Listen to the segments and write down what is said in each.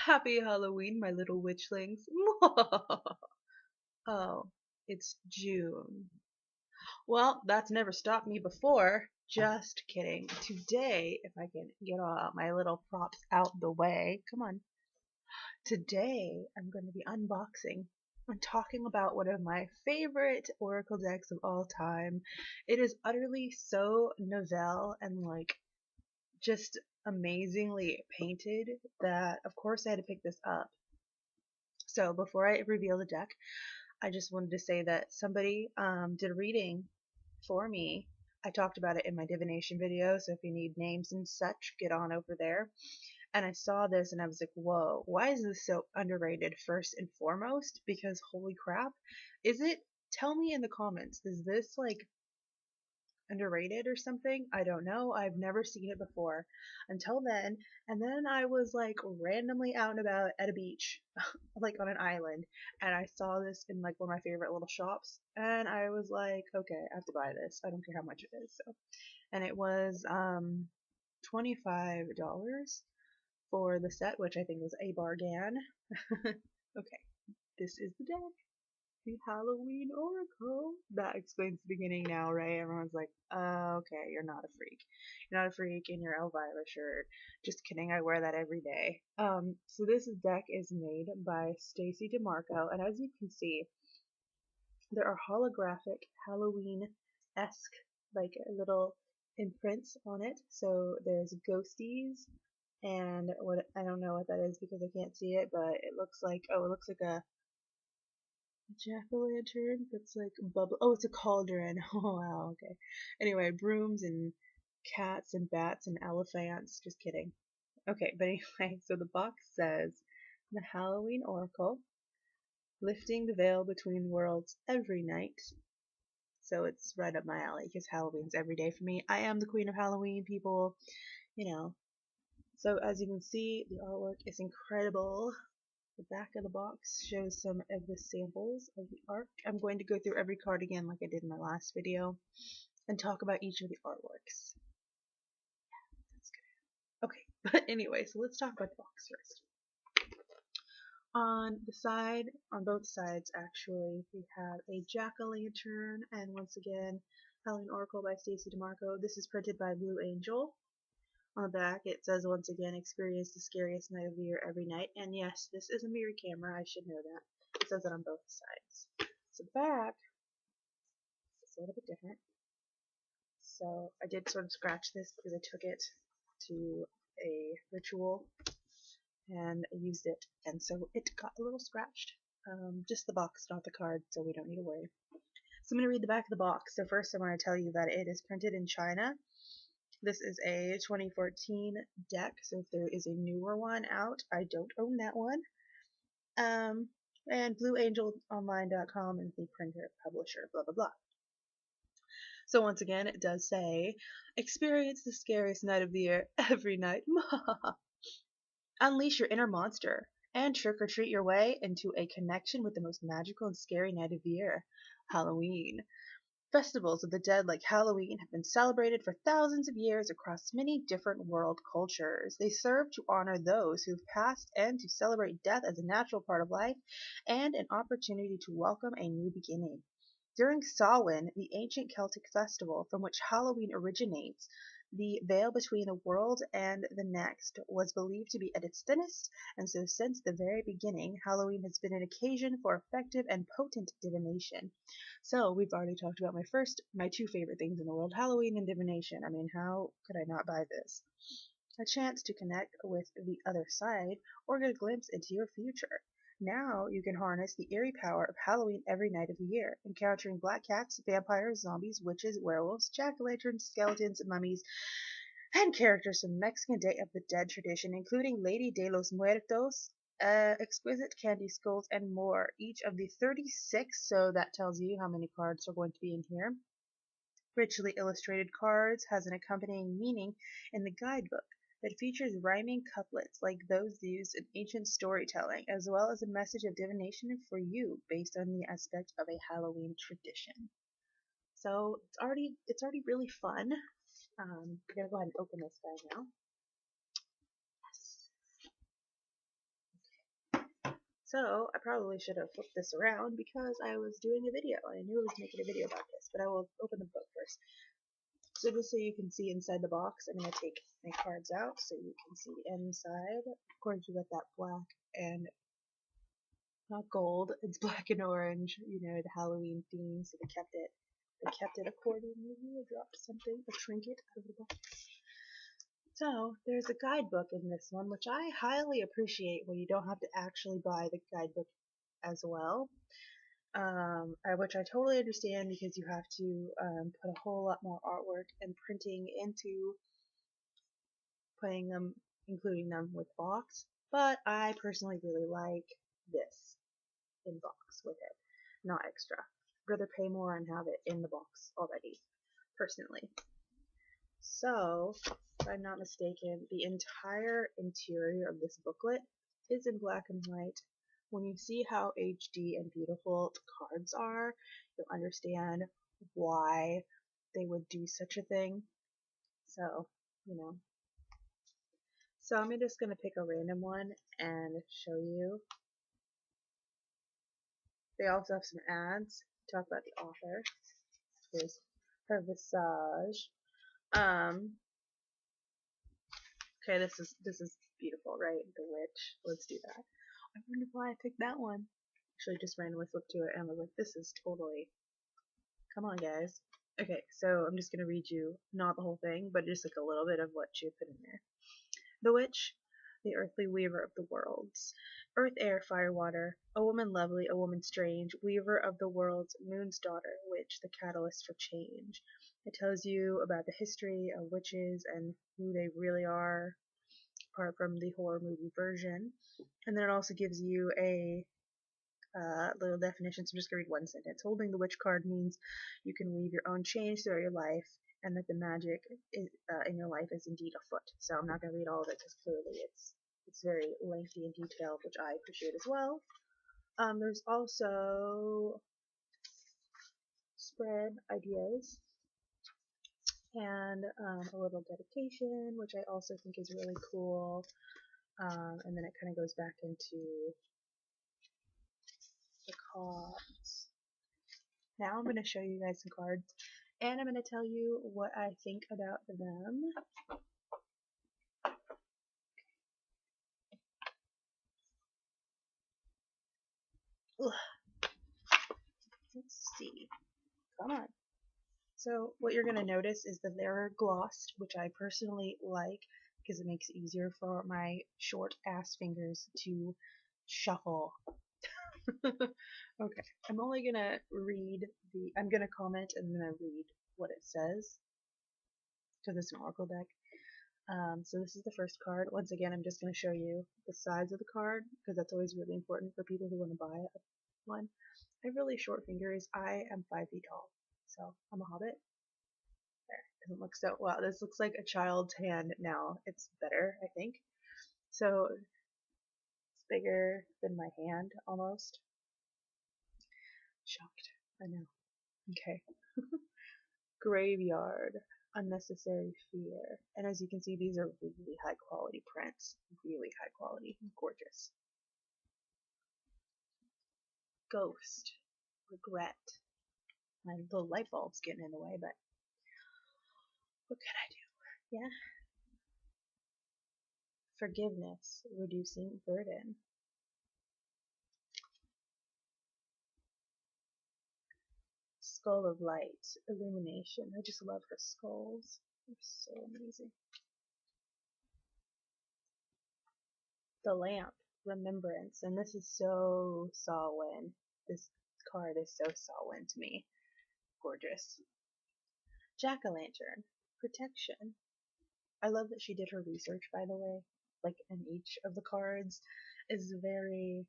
Happy Halloween, my little witchlings. Oh, it's June. Well, that's never stopped me before. Just kidding. Today, if I can get all my little props out the way, come on. Today, I'm going to be unboxing and talking about one of my favorite Oracle decks of all time. It is utterly so novel and just amazingly painted that, of course, I had to pick this up. So before I reveal the deck, I just wanted to say that somebody did a reading for me. I talked about it in my divination video, so if you need names and such, get on over there. And I saw this and I was like, whoa, why is this so underrated first and foremost? Because holy crap, is it? Tell me in the comments, is this underrated or something? I don't know. I've never seen it before until then. And then I was randomly out and about at a beach, on an island, and I saw this in one of my favorite little shops, and I was like, okay, I have to buy this. I don't care how much it is. So, and it was $25 for the set, which I think was a bargain. Okay, this is the deck. The Halloween Oracle. That explains the beginning now, right? Everyone's like, okay, you're not a freak. You're not a freak in your Elvira shirt. Just kidding, I wear that every day. So this deck is made by Stacy DeMarco, and as you can see, there are holographic Halloween-esque, little imprints on it. So there's ghosties, and what I don't know what that is because I can't see it, but it looks like a jack-o'-lantern that's bubble. Oh, it's a cauldron. Oh, wow, okay. Anyway, brooms and cats and bats and elephants. Just kidding. Okay, but anyway, so the box says the Halloween Oracle, lifting the veil between worlds every night. So it's right up my alley because Halloween's every day for me. I am the queen of Halloween, people. You know. So as you can see, the artwork is incredible. The back of the box shows some of the samples of the art. I'm going to go through every card again like I did in my last video and talk about each of the artworks. Yeah, that's good. Okay, but anyway, so let's talk about the box first. On both sides actually, we have a jack-o'-lantern, and once again, Halloween Oracle by Stacy DeMarco. This is printed by Blue Angel. On the back, it says once again, experience the scariest night of the year every night. And yes, this is a mirror camera. I should know that. It says it on both sides. So the back is a little bit different. So I did sort of scratch this because I took it to a ritual and I used it, and so it got a little scratched. Just the box, not the card, so we don't need to worry. So I'm going to read the back of the box. So first I want to tell you that it is printed in China. This is a 2014 deck, so if there is a newer one out, I don't own that one. And BlueAngelOnline.com is the printer, publisher, blah blah blah. So once again, it does say, experience the scariest night of the year every night. Unleash your inner monster and trick or treat your way into a connection with the most magical and scary night of the year, Halloween. Festivals of the dead like Halloween have been celebrated for thousands of years across many different world cultures. They serve to honor those who've passed and to celebrate death as a natural part of life and an opportunity to welcome a new beginning. During Samhain, the ancient Celtic festival from which Halloween originates, the veil between the world and the next was believed to be at its thinnest, and so since the very beginning, Halloween has been an occasion for effective and potent divination. So we've already talked about my two favorite things in the world, Halloween and divination. I mean, how could I not buy this? A chance to connect with the other side or get a glimpse into your future. Now you can harness the eerie power of Halloween every night of the year, encountering black cats, vampires, zombies, witches, werewolves, jack-o'-lanterns, skeletons, mummies, and characters from Mexican Day of the Dead tradition, including Lady de los Muertos, exquisite candy skulls, and more. Each of the 36, so that tells you how many cards are going to be in here. Richly illustrated cards has an accompanying meaning in the guidebook that features rhyming couplets like those used in ancient storytelling, as well as a message of divination for you based on the aspect of a Halloween tradition. So it's already really fun. We're gonna go ahead and open this guy now. Yes. So I probably should have flipped this around because I was doing a video. I knew I was making a video about this, but I will open the book first. So just so you can see inside the box, I'm going to take my cards out so you can see the inside. Of course, you got that black and not gold, it's black and orange, you know, the Halloween theme, so they kept it accordingly. I dropped something, a trinket out of the box. So, there's a guidebook in this one, which I highly appreciate when you don't have to actually buy the guidebook as well. Which I totally understand because you have to put a whole lot more artwork and printing into putting them, including them with box. But I personally really like this in box with it, not extra. I'd rather pay more and have it in the box already, personally. So, if I'm not mistaken, the entire interior of this booklet is in black and white. When you see how HD and beautiful the cards are, you'll understand why they would do such a thing. So, you know. So I'm just going to pick a random one and show you. They also have some ads. Talk about the author. Here's her visage. Okay, this is beautiful, right? The Witch. Let's do that. I wonder why I picked that one. Actually, just randomly flipped to it and was like, this is totally. Come on, guys. Okay, so I'm just gonna read you not the whole thing, but just like a little bit of what she put in there. The Witch, the earthly weaver of the worlds. Earth, air, fire, water, a woman lovely, a woman strange, weaver of the worlds, moon's daughter, witch, the catalyst for change. It tells you about the history of witches and who they really are, apart from the horror movie version. And then it also gives you a little definition, so I'm just going to read one sentence. Holding the witch card means you can weave your own change throughout your life, and that the magic in your life is indeed afoot. So I'm not going to read all of it because clearly it's very lengthy and detailed, which I appreciate as well. There's also spread ideas and a little dedication, which I also think is really cool. And then it kind of goes back into the cards. Now I'm going to show you guys some cards, and I'm going to tell you what I think about them. Ugh. Let's see. Come on. So what you're going to notice is that they're glossed, which I personally like because it makes it easier for my short ass fingers to shuffle. Okay, I'm only going to read I'm going to comment and then I read what it says to this Oracle deck. So this is the first card. Once again, I'm just going to show you the size of the card because that's always really important for people who want to buy one. I have really short fingers. I am 5 feet tall, so I'm a hobbit. There, doesn't look so well. This looks like a child's hand now. It's better, I think. So it's bigger than my hand almost. Shocked. I know. Okay. Graveyard. Unnecessary fear. And as you can see, these are really high quality prints. Really high quality. Gorgeous. Ghost. Regret. My little light bulb's getting in the way, but what can I do? Yeah. Forgiveness. Reducing burden. Skull of light. Illumination. I just love her skulls. They're so amazing. The lamp. Remembrance. And this is so Samhain. This card is so Samhain to me. Gorgeous. Jack-o'-lantern. Protection. I love that she did her research, by the way. Like, in each of the cards is very,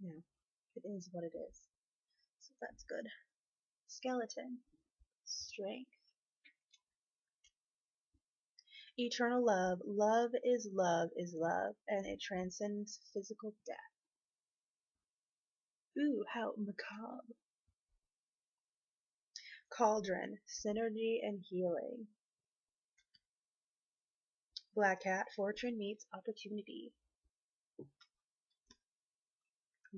you know, it is what it is. So that's good. Skeleton. Strength. Eternal love. Love is love is love, and it transcends physical death. Ooh, how macabre. Cauldron. Synergy and healing. Black Cat. Fortune meets opportunity.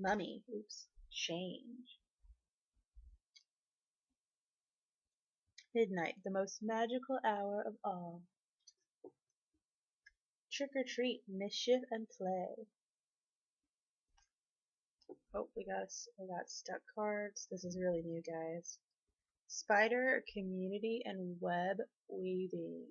Mummy. Oops. Change. Midnight, the most magical hour of all. Trick or treat, mischief and play. Oh, we got stuck cards. This is really new, guys. Spider, community, and web weaving.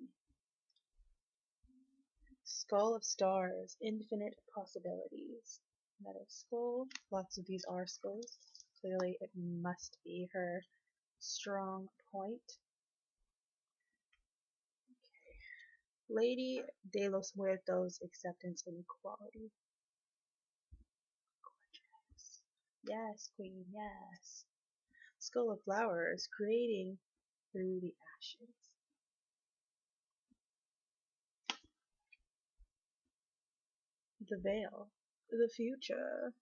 Skull of stars, infinite possibilities. Another skull. Lots of these are skulls. Clearly, it must be her strong point. Lady de los Muertos, acceptance and equality. Gorgeous. Yes, queen, yes. Skull of flowers, creating through the ashes. The veil, the future.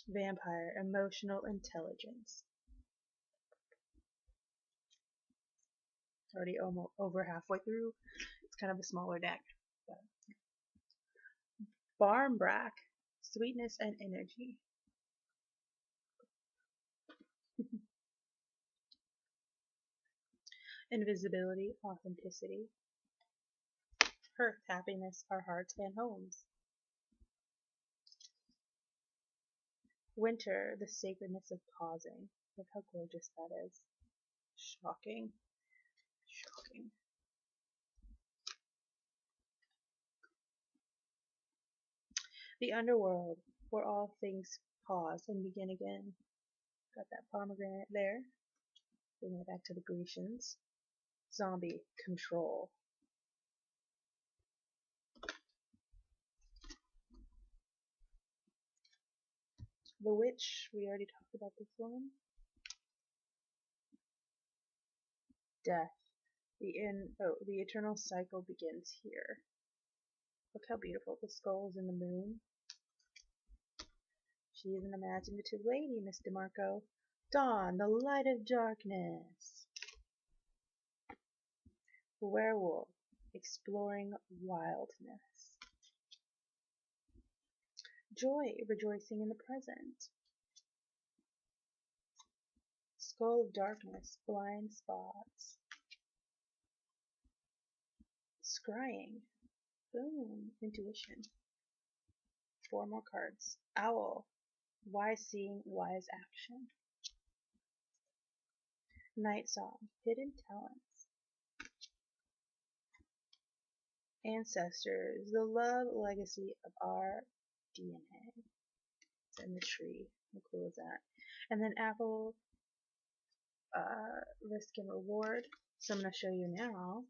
Vampire, emotional intelligence. Already almost over halfway through. It's kind of a smaller deck. But. Barmbrack, sweetness and energy. Invisibility, authenticity. Hearth, happiness, our hearts and homes. Winter, the sacredness of pausing. Look how gorgeous that is. Shocking. Shocking. The underworld, where all things pause and begin again. Got that pomegranate there. Bringing it back to the Grecians. Zombie, control. The Witch, we already talked about this one. Death. The eternal cycle begins here. Look how beautiful the skulls in the moon. She is an imaginative lady, Miss DeMarco. Dawn, the light of darkness. Werewolf, exploring wildness. Joy, rejoicing in the present. Skull of darkness, blind spots. Scrying, boom, intuition. 4 more cards. Owl, wise seeing, wise action. Night song, hidden talents. Ancestors, the love legacy of our DNA. It's in the tree. How cool is that? And then apple, risk and reward. So I'm going to show you now.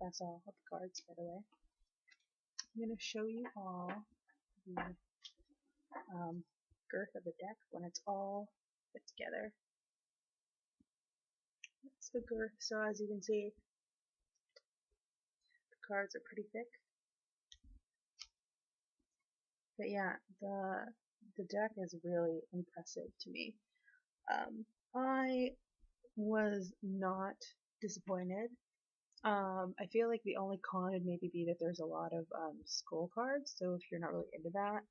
That's all of the cards, by the way. I'm going to show you all the girth of the deck when it's all put together. That's the girth. So as you can see, the cards are pretty thick. But yeah, the deck is really impressive to me. I was not disappointed. I feel like the only con would maybe be that there's a lot of skull cards, so if you're not really into that,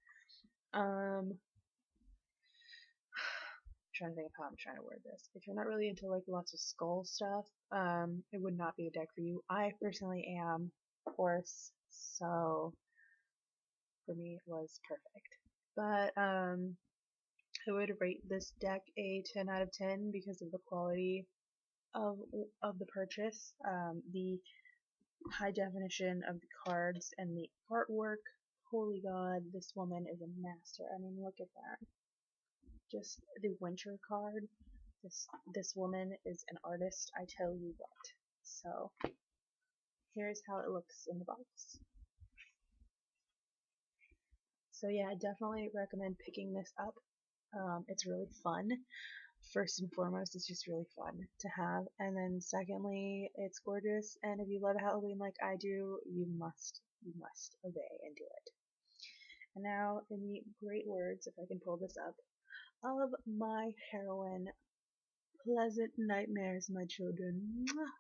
trying to think of how I'm trying to word this. If you're not really into like lots of skull stuff, it would not be a deck for you. I personally am, of course, so for me it was perfect. But I would rate this deck a 10 out of 10 because of the quality of the purchase, the high definition of the cards and the artwork. Holy God, this woman is a master. I mean, look at that. Just the winter card. This woman is an artist, I tell you what. So here's how it looks in the box. So yeah, I definitely recommend picking this up. It's really fun. First and foremost, it's just really fun to have, and then secondly, it's gorgeous, and if you love Halloween like I do, you must obey and do it. And now, in the great words, if I can pull this up, of my heroine, pleasant nightmares, my children. Mwah.